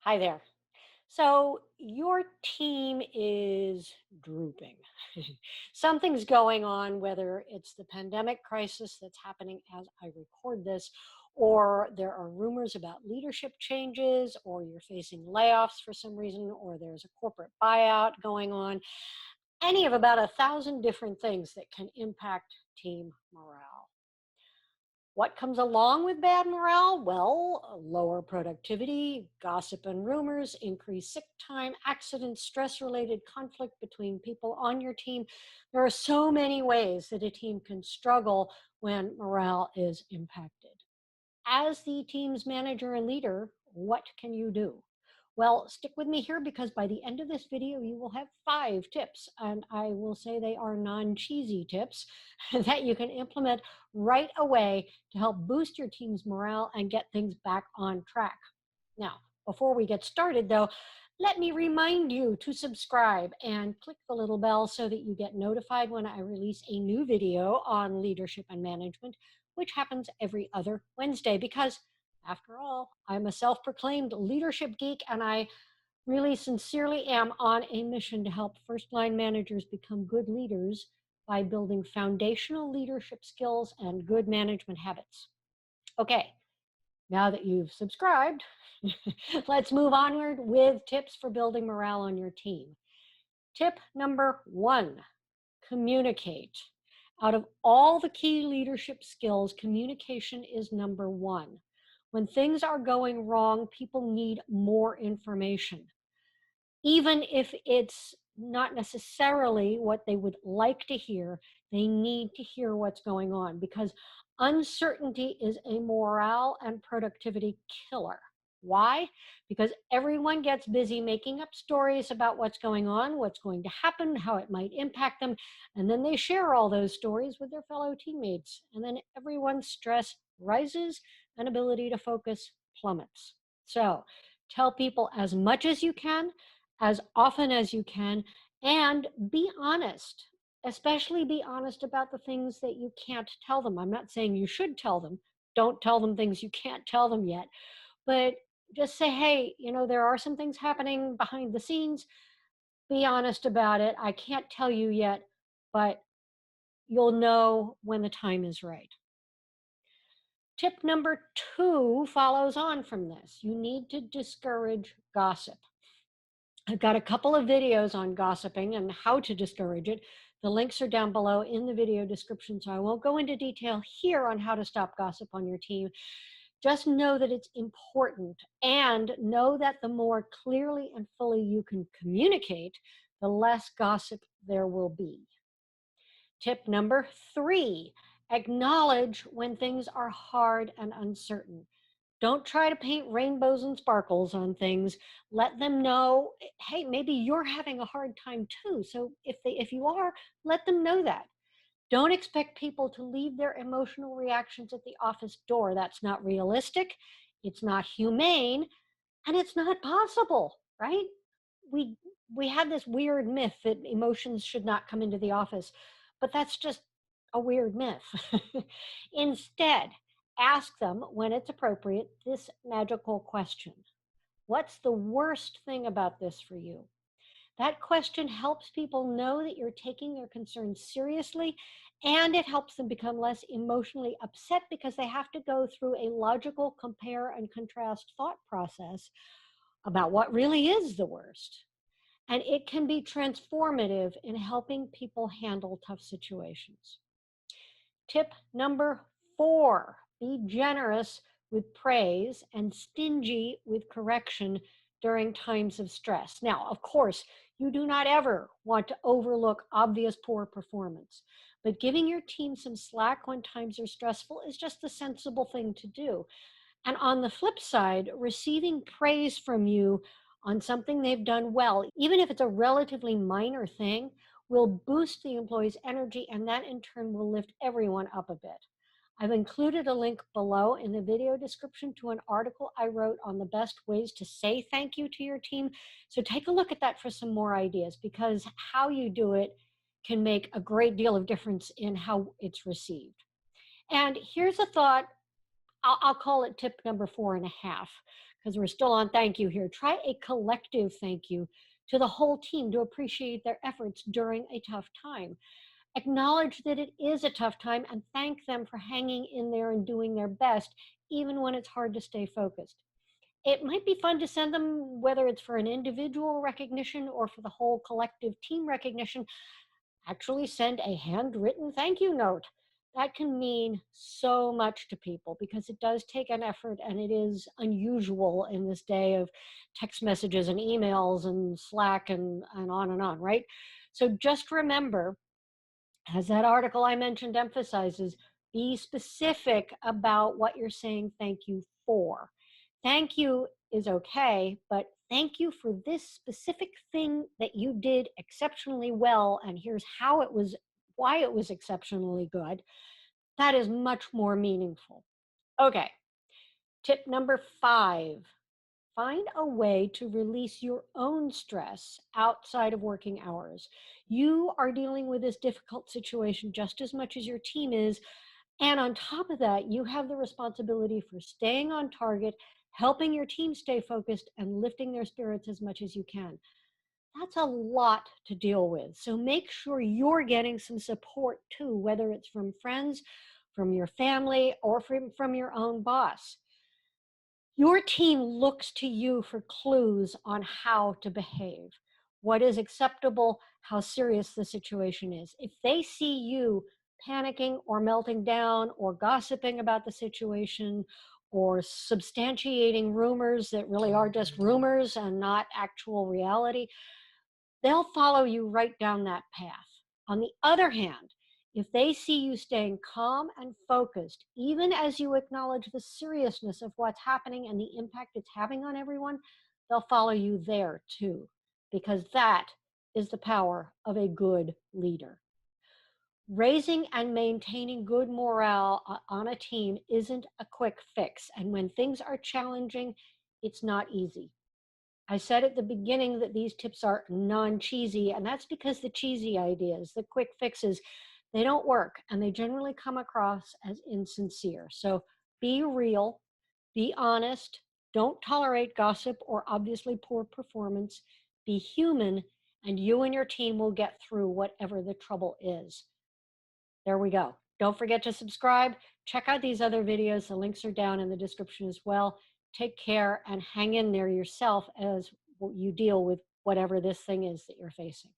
Hi there. So, your team is drooping. Something's going on, whether it's the pandemic crisis that's happening as I record this, or there are rumors about leadership changes, or you're facing layoffs for some reason, or there's a corporate buyout going on. Any of about 1,000 different things that can impact team morale. What comes along with bad morale? Well, lower productivity, gossip and rumors, increased sick time, accidents, stress related conflict between people on your team. There are so many ways that a team can struggle when morale is impacted. As the team's manager and leader, what can you do? Well, stick with me here because by the end of this video, you will have 5 tips, and I will say they are non cheesy tips that you can implement right away to help boost your team's morale and get things back on track. Now, before we get started, though, let me remind you to subscribe and click the little bell so that you get notified when I release a new video on leadership and management, which happens every other Wednesday. Because, after all, I'm a self proclaimed leadership geek and I really sincerely am on a mission to help first line managers become good leaders by building foundational leadership skills and good management habits. Okay, now that you've subscribed, let's move onward with tips for building morale on your team. Tip number 1, communicate. Out of all the key leadership skills, communication is number 1. When things are going wrong, people need more information. Even if it's not necessarily what they would like to hear, they need to hear what's going on because uncertainty is a morale and productivity killer. Why? Because everyone gets busy making up stories about what's going on, what's going to happen, how it might impact them, and then they share all those stories with their fellow teammates. And then everyone's stress rises and ability to focus plummets. So tell people as much as you can, as often as you can, and be honest. Especially be honest about the things that you can't tell them. I'm not saying you should tell them. Don't tell them things you can't tell them yet. But just say, hey, there are some things happening behind the scenes. Be honest about it. I can't tell you yet, but you'll know when the time is right. Tip number 2 follows on from this. You need to discourage gossip. I've got a couple of videos on gossiping and how to discourage it. The links are down below in the video description, so I won't go into detail here on how to stop gossip on your team. Just know that it's important and know that the more clearly and fully you can communicate, the less gossip there will be. Tip number 3, acknowledge when things are hard and uncertain. Don't try to paint rainbows and sparkles on things. Let them know, hey, maybe you're having a hard time too. So if you are, let them know that. Don't expect people to leave their emotional reactions at the office door. That's not realistic. It's not humane, and it's not possible, right? We we have this weird myth that emotions should not come into the office, but that's just a weird myth. Instead, ask them when it's appropriate this magical question. What's the worst thing about this for you? That question helps people know that you're taking their concerns seriously, and it helps them become less emotionally upset because they have to go through a logical compare and contrast thought process about what really is the worst. And it can be transformative in helping people handle tough situations. Tip number 4, be generous with praise and stingy with correction during times of stress. Now, of course, you do not ever want to overlook obvious poor performance, but giving your team some slack when times are stressful is just the sensible thing to do. And on the flip side, receiving praise from you on something they've done well, even if it's a relatively minor thing, will boost the employee's energy, and that in turn will lift everyone up a bit. I've included a link below in the video description to an article I wrote on the best ways to say thank you to your team. So take a look at that for some more ideas, because how you do it can make a great deal of difference in how it's received. And here's a thought, I'll call it tip number 4.5. because we're still on thank you here. Try a collective thank you to the whole team to appreciate their efforts during a tough time. Acknowledge that it is a tough time and thank them for hanging in there and doing their best, even when it's hard to stay focused. It might be fun to send them, whether it's for an individual recognition or for the whole collective team recognition, actually send a handwritten thank you note. That can mean so much to people because it does take an effort and it is unusual in this day of text messages and emails and Slack and on, right? So just remember, as that article I mentioned emphasizes, be specific about what you're saying thank you for. Thank you is okay, but thank you for this specific thing that you did exceptionally well, and here's how it was, why it was exceptionally good. That is much more meaningful. Okay, tip number 5. Find a way to release your own stress outside of working hours. You are dealing with this difficult situation just as much as your team is. And on top of that, you have the responsibility for staying on target, helping your team stay focused, and lifting their spirits as much as you can. That's a lot to deal with. So make sure you're getting some support too, whether it's from friends, from your family, or from your own boss. Your team looks to you for clues on how to behave, what is acceptable, how serious the situation is. If they see you panicking or melting down or gossiping about the situation or substantiating rumors that really are just rumors and not actual reality, they'll follow you right down that path. On the other hand, if they see you staying calm and focused, even as you acknowledge the seriousness of what's happening and the impact it's having on everyone, they'll follow you there too, because that is the power of a good leader. Raising and maintaining good morale on a team isn't a quick fix. And when things are challenging, it's not easy. I said at the beginning that these tips are non-cheesy, and that's because the cheesy ideas, the quick fixes, they don't work and they generally come across as insincere. So be real, be honest, don't tolerate gossip or obviously poor performance, be human, and you and your team will get through whatever the trouble is. There we go. Don't forget to subscribe. Check out these other videos. The links are down in the description as well. Take care and hang in there yourself as you deal with whatever this thing is that you're facing.